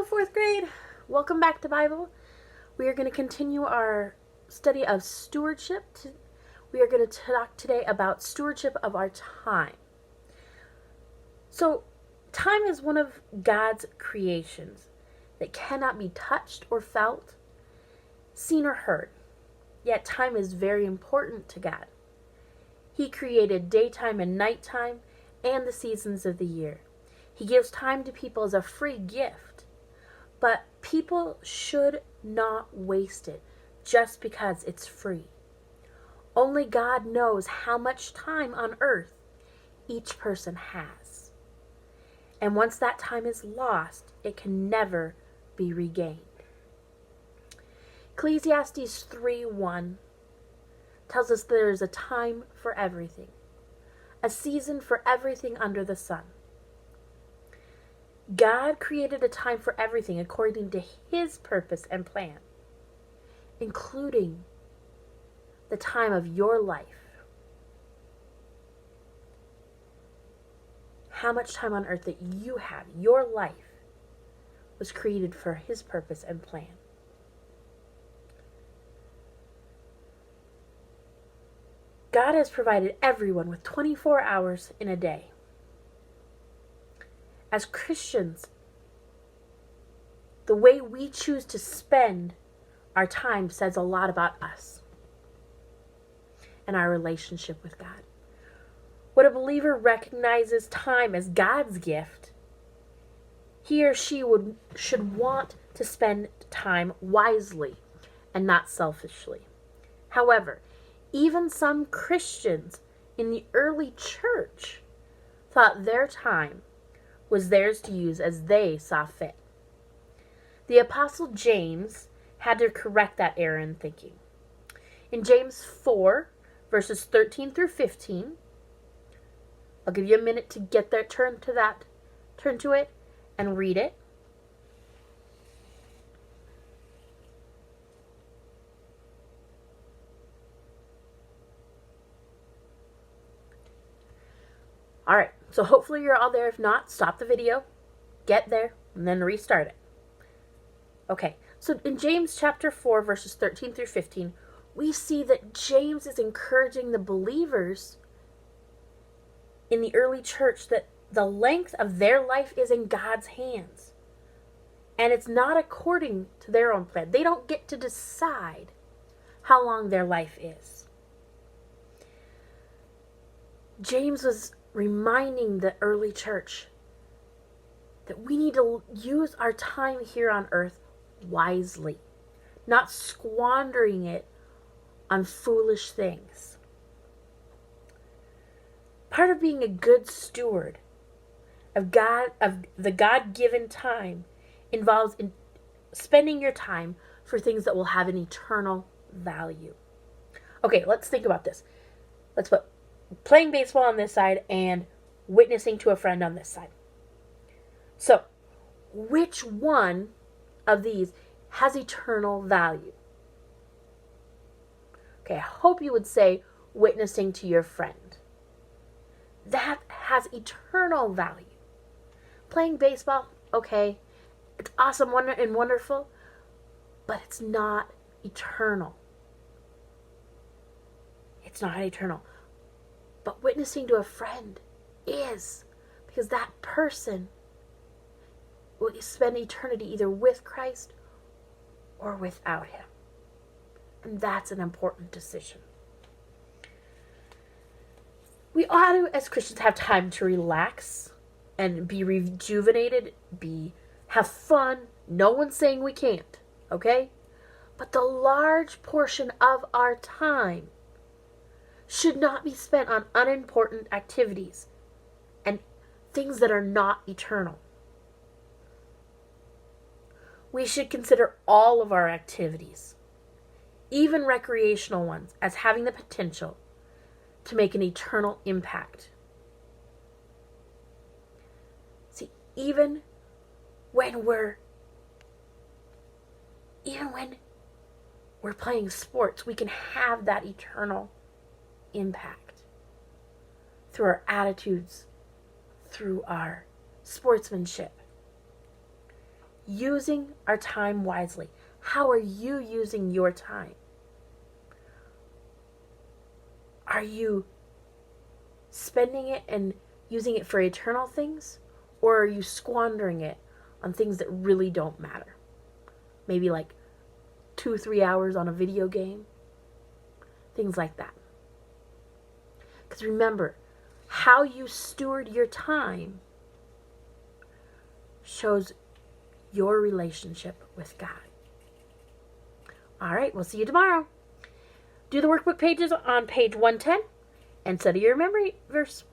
Hello, fourth grade. Welcome back to Bible. We are going to continue our study of stewardship. We are going to talk today about stewardship of our time. So, time is one of God's creations that cannot be touched or felt, seen or heard. Yet time is very important to God. He created daytime and nighttime and the seasons of the year. He gives time to people as a free gift. But people should not waste it just because it's free. Only God knows how much time on earth each person has. And once that time is lost, it can never be regained. Ecclesiastes 3:1 tells us there is a time for everything, a season for everything under the sun. God created a time for everything according to His purpose and plan, including the time of your life. How much time on earth that you have, your life, was created for His purpose and plan. God has provided everyone with 24 hours in a day. As Christians, the way we choose to spend our time says a lot about us and our relationship with God. When a believer recognizes time as God's gift, he or she should want to spend time wisely and not selfishly. However, even some Christians in the early church thought their time was theirs to use as they saw fit. The Apostle James had to correct that error in thinking. In James 4, verses 13 through 15, I'll give you a minute to get there, turn to it, and read it. All right, so hopefully you're all there. If not, stop the video, get there, and then restart it. Okay, so in James chapter 4, verses 13 through 15, we see that James is encouraging the believers in the early church that the length of their life is in God's hands. And it's not according to their own plan. They don't get to decide how long their life is. James was reminding the early church that we need to use our time here on earth wisely, not squandering it on foolish things. Part of being a good steward of the God-given time involves in spending your time for things that will have an eternal value. Okay, let's think about this. Let's put playing baseball on this side and witnessing to a friend on this side. So, which one of these has eternal value? Okay, I hope you would say witnessing to your friend. That has eternal value. Playing baseball, okay, it's awesome and wonderful, but it's not eternal. It's not eternal. But witnessing to a friend is, because that person will spend eternity either with Christ or without Him. And that's an important decision. We ought to, as Christians, have time to relax and be rejuvenated, have fun. No one's saying we can't, okay? But the large portion of our time should not be spent on unimportant activities and things that are not eternal. We should consider all of our activities, even recreational ones, as having the potential to make an eternal impact. See, even when we're playing sports, we can have that eternal impact through our attitudes, through our sportsmanship. using our time wisely. How are you using your time? Are you spending it and using it for eternal things? Or are you squandering it on things that really don't matter? Maybe like 2-3 hours on a video game. Things like that. Because remember, how you steward your time shows your relationship with God. All right, we'll see you tomorrow. Do the workbook pages on page 110 and study your memory verse.